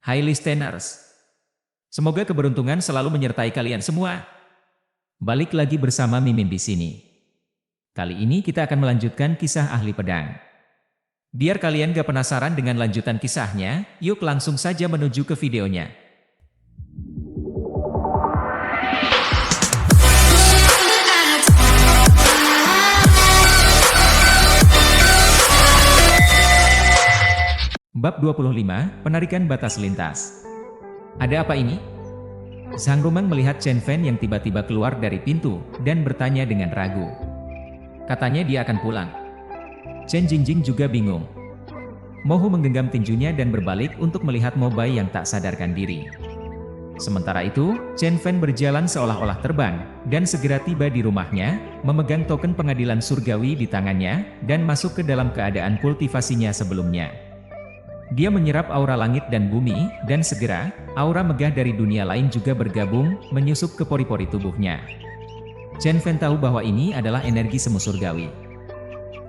Hai listeners, semoga keberuntungan selalu menyertai kalian semua. Balik lagi bersama Mimin di sini. Kali ini kita akan melanjutkan kisah ahli pedang. Biar kalian gak penasaran dengan lanjutan kisahnya, yuk langsung saja menuju ke videonya. Bab 25, Penarikan Batas Lintas. Ada apa ini? Zhang Rumeng melihat Chen Fan yang tiba-tiba keluar dari pintu, dan bertanya dengan ragu. Katanya dia akan pulang. Chen Jingjing juga bingung. Mo Hu menggenggam tinjunya dan berbalik untuk melihat Mo Bai yang tak sadarkan diri. Sementara itu, Chen Fan berjalan seolah-olah terbang, dan segera tiba di rumahnya, memegang token pengadilan surgawi di tangannya, dan masuk ke dalam keadaan kultivasinya sebelumnya. Dia menyerap aura langit dan bumi, dan segera, aura megah dari dunia lain juga bergabung, menyusup ke pori-pori tubuhnya. Chen Fan tahu bahwa ini adalah energi semu surgawi.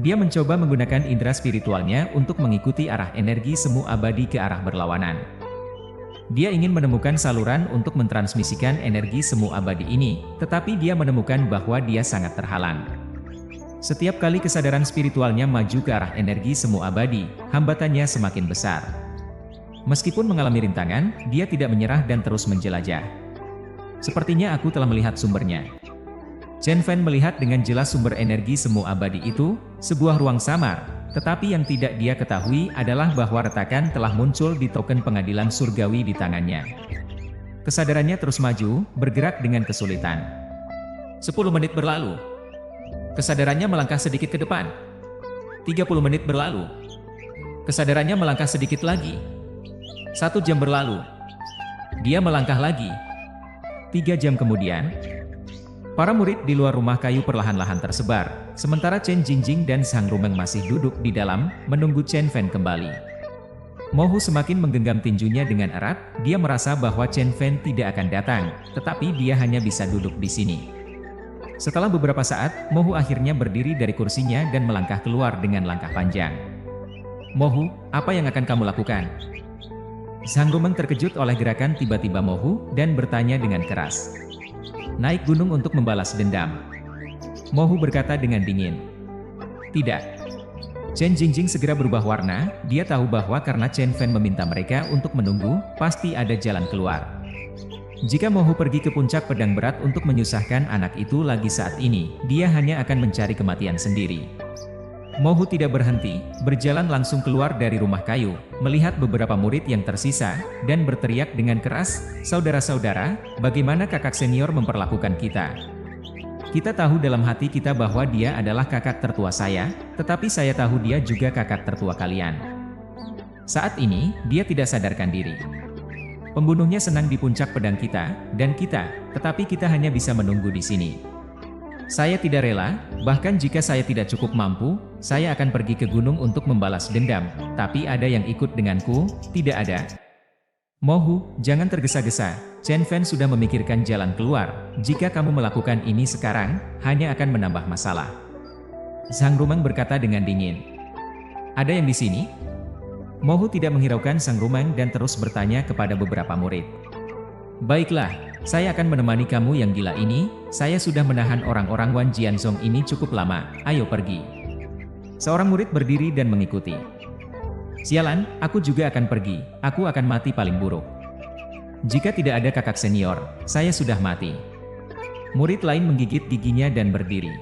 Dia mencoba menggunakan indera spiritualnya untuk mengikuti arah energi semu abadi ke arah berlawanan. Dia ingin menemukan saluran untuk mentransmisikan energi semu abadi ini, tetapi dia menemukan bahwa dia sangat terhalang. Setiap kali kesadaran spiritualnya maju ke arah energi semu abadi, hambatannya semakin besar. Meskipun mengalami rintangan, dia tidak menyerah dan terus menjelajah. Sepertinya aku telah melihat sumbernya. Chen Fan melihat dengan jelas sumber energi semu abadi itu, sebuah ruang samar, tetapi yang tidak dia ketahui adalah bahwa retakan telah muncul di token pengadilan surgawi di tangannya. Kesadarannya terus maju, bergerak dengan kesulitan. 10 menit berlalu. Kesadarannya melangkah sedikit ke depan. 30 menit berlalu. Kesadarannya melangkah sedikit lagi. 1 jam berlalu. Dia melangkah lagi. 3 jam kemudian, para murid di luar rumah kayu perlahan-lahan tersebar, sementara Chen Jingjing dan Zhang Rumeng masih duduk di dalam, menunggu Chen Fan kembali. Mo Hu semakin menggenggam tinjunya dengan erat, dia merasa bahwa Chen Fan tidak akan datang, tetapi dia hanya bisa duduk di sini. Setelah beberapa saat, Mo Hu akhirnya berdiri dari kursinya dan melangkah keluar dengan langkah panjang. Mo Hu, apa yang akan kamu lakukan? Zhang Rumeng terkejut oleh gerakan tiba-tiba Mo Hu, dan bertanya dengan keras. Naik gunung untuk membalas dendam. Mo Hu berkata dengan dingin. Tidak. Chen Jingjing segera berubah warna, dia tahu bahwa karena Chen Fan meminta mereka untuk menunggu, pasti ada jalan keluar. Jika Mo Hu pergi ke puncak pedang berat untuk menyusahkan anak itu lagi saat ini, dia hanya akan mencari kematian sendiri. Mo Hu tidak berhenti, berjalan langsung keluar dari rumah kayu, melihat beberapa murid yang tersisa, dan berteriak dengan keras, "Saudara-saudara, bagaimana kakak senior memperlakukan kita? Kita tahu dalam hati kita bahwa dia adalah kakak tertua saya, tetapi saya tahu dia juga kakak tertua kalian. Saat ini, dia tidak sadarkan diri. Pembunuhnya senang di puncak pedang kita, dan kita, tetapi kita hanya bisa menunggu di sini. Saya tidak rela, bahkan jika saya tidak cukup mampu, saya akan pergi ke gunung untuk membalas dendam, tapi ada yang ikut denganku, tidak ada." Mo Hu, jangan tergesa-gesa, Chen Fan sudah memikirkan jalan keluar, jika kamu melakukan ini sekarang, hanya akan menambah masalah. Zhang Rumeng berkata dengan dingin. Ada yang di sini? Mo Hu tidak menghiraukan Zhang Rumeng dan terus bertanya kepada beberapa murid. Baiklah, saya akan menemani kamu yang gila ini, saya sudah menahan orang-orang Wan Jianzong ini cukup lama, ayo pergi. Seorang murid berdiri dan mengikuti. Sialan, aku juga akan pergi, aku akan mati paling buruk. Jika tidak ada kakak senior, saya sudah mati. Murid lain menggigit giginya dan berdiri.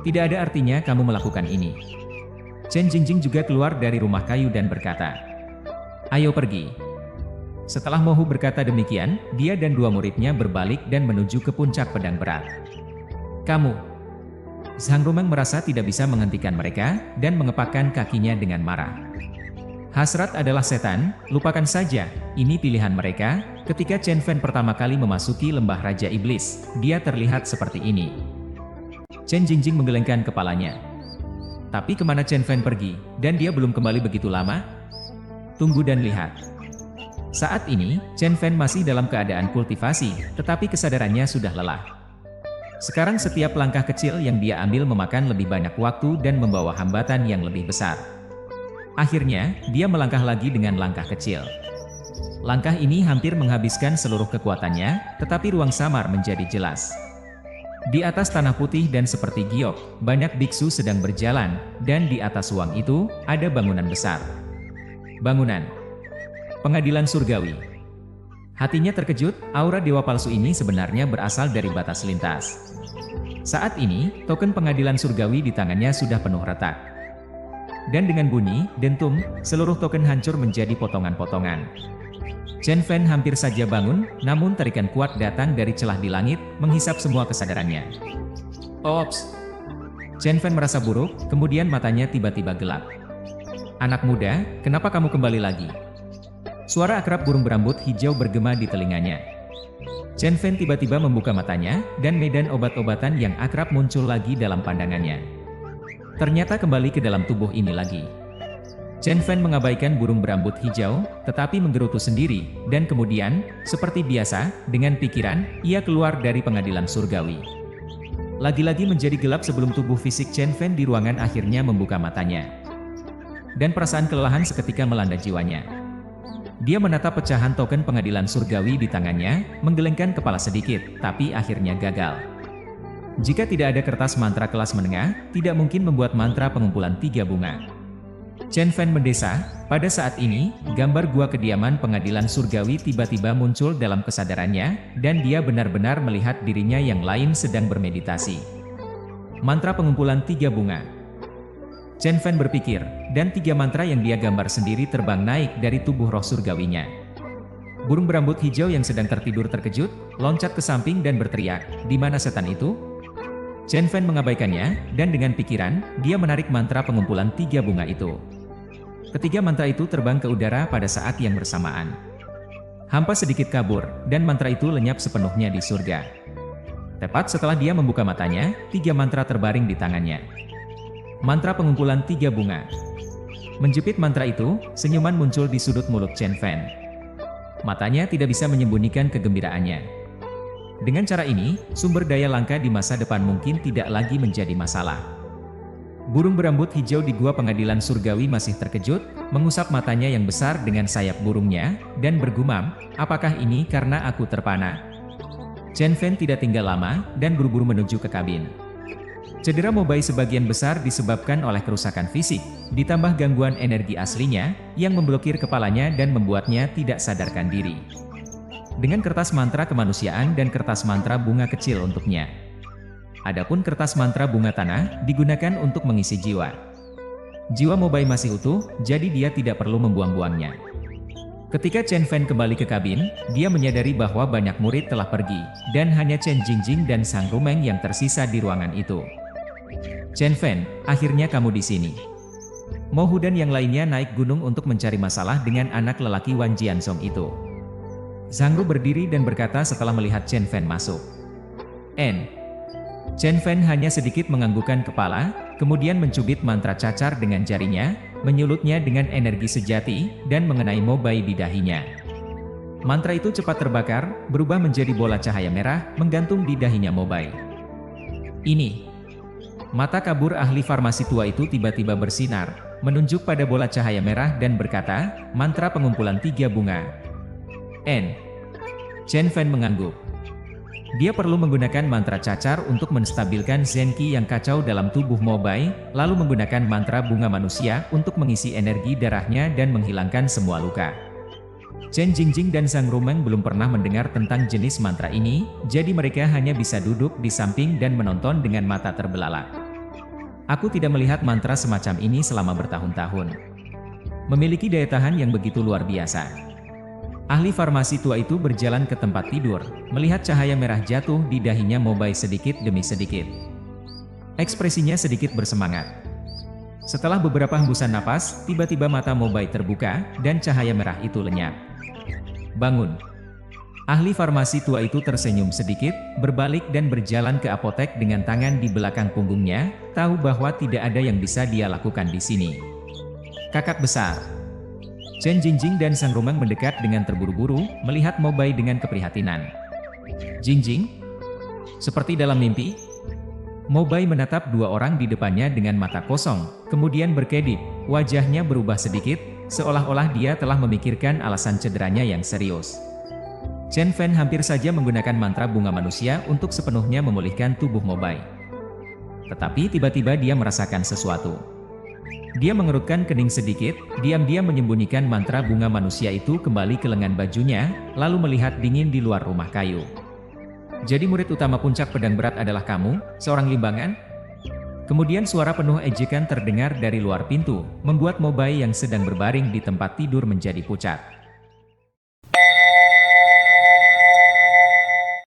Tidak ada artinya kamu melakukan ini. Chen Jingjing juga keluar dari rumah kayu dan berkata, "Ayo pergi." Setelah Mo Hu berkata demikian, dia dan 2 muridnya berbalik dan menuju ke puncak pedang berat. "Kamu." Zhang Rumeng merasa tidak bisa menghentikan mereka, dan mengepakkan kakinya dengan marah. Hasrat adalah setan, lupakan saja, ini pilihan mereka. Ketika Chen Fan pertama kali memasuki lembah Raja Iblis, dia terlihat seperti ini. Chen Jingjing menggelengkan kepalanya. Tapi kemana Chen Fan pergi, dan dia belum kembali begitu lama? Tunggu dan lihat. Saat ini, Chen Fan masih dalam keadaan kultivasi, tetapi kesadarannya sudah lelah. Sekarang setiap langkah kecil yang dia ambil memakan lebih banyak waktu dan membawa hambatan yang lebih besar. Akhirnya, dia melangkah lagi dengan langkah kecil. Langkah ini hampir menghabiskan seluruh kekuatannya, tetapi ruang samar menjadi jelas. Di atas tanah putih dan seperti giok, banyak biksu sedang berjalan, dan di atas ruang itu, ada bangunan besar. Bangunan Pengadilan Surgawi. Hatinya terkejut, aura dewa palsu ini sebenarnya berasal dari batas lintas. Saat ini, token pengadilan surgawi di tangannya sudah penuh retak. Dan dengan bunyi, dentum, seluruh token hancur menjadi potongan-potongan. Chen Fan hampir saja bangun, namun tarikan kuat datang dari celah di langit, menghisap semua kesadarannya. Ops! Chen Fan merasa buruk, kemudian matanya tiba-tiba gelap. Anak muda, kenapa kamu kembali lagi? Suara akrab burung berambut hijau bergema di telinganya. Chen Fan tiba-tiba membuka matanya, dan medan obat-obatan yang akrab muncul lagi dalam pandangannya. Ternyata kembali ke dalam tubuh ini lagi. Chen Fan mengabaikan burung berambut hijau, tetapi menggerutu sendiri, dan kemudian, seperti biasa, dengan pikiran, ia keluar dari pengadilan surgawi. Lagi-lagi menjadi gelap sebelum tubuh fisik Chen Fan di ruangan akhirnya membuka matanya. Dan perasaan kelelahan seketika melanda jiwanya. Dia menatap pecahan token pengadilan surgawi di tangannya, menggelengkan kepala sedikit, tapi akhirnya gagal. Jika tidak ada kertas mantra kelas menengah, tidak mungkin membuat mantra pengumpulan 3 bunga. Chen Fan mendesah, pada saat ini, gambar gua kediaman pengadilan surgawi tiba-tiba muncul dalam kesadarannya, dan dia benar-benar melihat dirinya yang lain sedang bermeditasi. Mantra pengumpulan 3 bunga. Chen Fan berpikir, dan 3 mantra yang dia gambar sendiri terbang naik dari tubuh roh surgawinya. Burung berambut hijau yang sedang tertidur terkejut, loncat ke samping dan berteriak, "Di mana setan itu?" Chen Fan mengabaikannya, dan dengan pikiran, dia menarik mantra pengumpulan 3 bunga itu. Ketiga mantra itu terbang ke udara pada saat yang bersamaan. Hampa sedikit kabur, dan mantra itu lenyap sepenuhnya di surga. Tepat setelah dia membuka matanya, 3 mantra terbaring di tangannya. Mantra pengumpulan 3 bunga. Menjepit mantra itu, senyuman muncul di sudut mulut Chen Fan. Matanya tidak bisa menyembunyikan kegembiraannya. Dengan cara ini, sumber daya langka di masa depan mungkin tidak lagi menjadi masalah. Burung berambut hijau di gua pengadilan surgawi masih terkejut, mengusap matanya yang besar dengan sayap burungnya, dan bergumam, "Apakah ini karena aku terpana?" Chen Fan tidak tinggal lama, dan buru-buru menuju ke kabin. Cedera Mobai sebagian besar disebabkan oleh kerusakan fisik, ditambah gangguan energi aslinya, yang memblokir kepalanya dan membuatnya tidak sadarkan diri. Dengan kertas mantra kemanusiaan dan kertas mantra bunga kecil untuknya. Adapun kertas mantra bunga tanah, digunakan untuk mengisi jiwa. Jiwa Mobai masih utuh, jadi dia tidak perlu membuang-buangnya. Ketika Chen Fan kembali ke kabin, dia menyadari bahwa banyak murid telah pergi, dan hanya Chen Jingjing dan Sang Rumeng yang tersisa di ruangan itu. Chen Fan, akhirnya kamu di sini. Mo Hu dan yang lainnya naik gunung untuk mencari masalah dengan anak lelaki Wan Jiansong itu. Zhang Ru berdiri dan berkata setelah melihat Chen Fan masuk. Chen Fan hanya sedikit menganggukkan kepala, kemudian mencubit mantra cacar dengan jarinya, menyulutnya dengan energi sejati, dan mengenai Mobai di dahinya. Mantra itu cepat terbakar, berubah menjadi bola cahaya merah, menggantung di dahinya Mobai. Ini. Mata kabur ahli farmasi tua itu tiba-tiba bersinar, menunjuk pada bola cahaya merah dan berkata, "Mantra pengumpulan 3 bunga." Chen Fan mengangguk. Dia perlu menggunakan mantra cacar untuk menstabilkan Zenki yang kacau dalam tubuh Mobai, lalu menggunakan mantra bunga manusia untuk mengisi energi darahnya dan menghilangkan semua luka. Chen Jingjing dan Sang Rumeng belum pernah mendengar tentang jenis mantra ini, jadi mereka hanya bisa duduk di samping dan menonton dengan mata terbelalak. Aku tidak melihat mantra semacam ini selama bertahun-tahun. Memiliki daya tahan yang begitu luar biasa. Ahli farmasi tua itu berjalan ke tempat tidur, melihat cahaya merah jatuh di dahinya Mobai sedikit demi sedikit. Ekspresinya sedikit bersemangat. Setelah beberapa hembusan napas, tiba-tiba mata Mobai terbuka, dan cahaya merah itu lenyap. Bangun. Ahli farmasi tua itu tersenyum sedikit, berbalik dan berjalan ke apotek dengan tangan di belakang punggungnya, tahu bahwa tidak ada yang bisa dia lakukan di sini. Kakak besar. Chen Jingjing dan Sang Rumeng mendekat dengan terburu-buru, melihat Mobai dengan keprihatinan. "Jingjing?" Seperti dalam mimpi, Mobai menatap 2 orang di depannya dengan mata kosong, kemudian berkedip, wajahnya berubah sedikit, seolah-olah dia telah memikirkan alasan cederanya yang serius. Chen Fan hampir saja menggunakan mantra bunga manusia untuk sepenuhnya memulihkan tubuh Mobai. Tetapi tiba-tiba dia merasakan sesuatu. Dia mengerutkan kening sedikit, diam-diam menyembunyikan mantra bunga manusia itu kembali ke lengan bajunya, lalu melihat dingin di luar rumah kayu. Jadi murid utama puncak pedang berat adalah kamu, seorang limbangan? Kemudian suara penuh ejekan terdengar dari luar pintu, membuat Mobai yang sedang berbaring di tempat tidur menjadi pucat.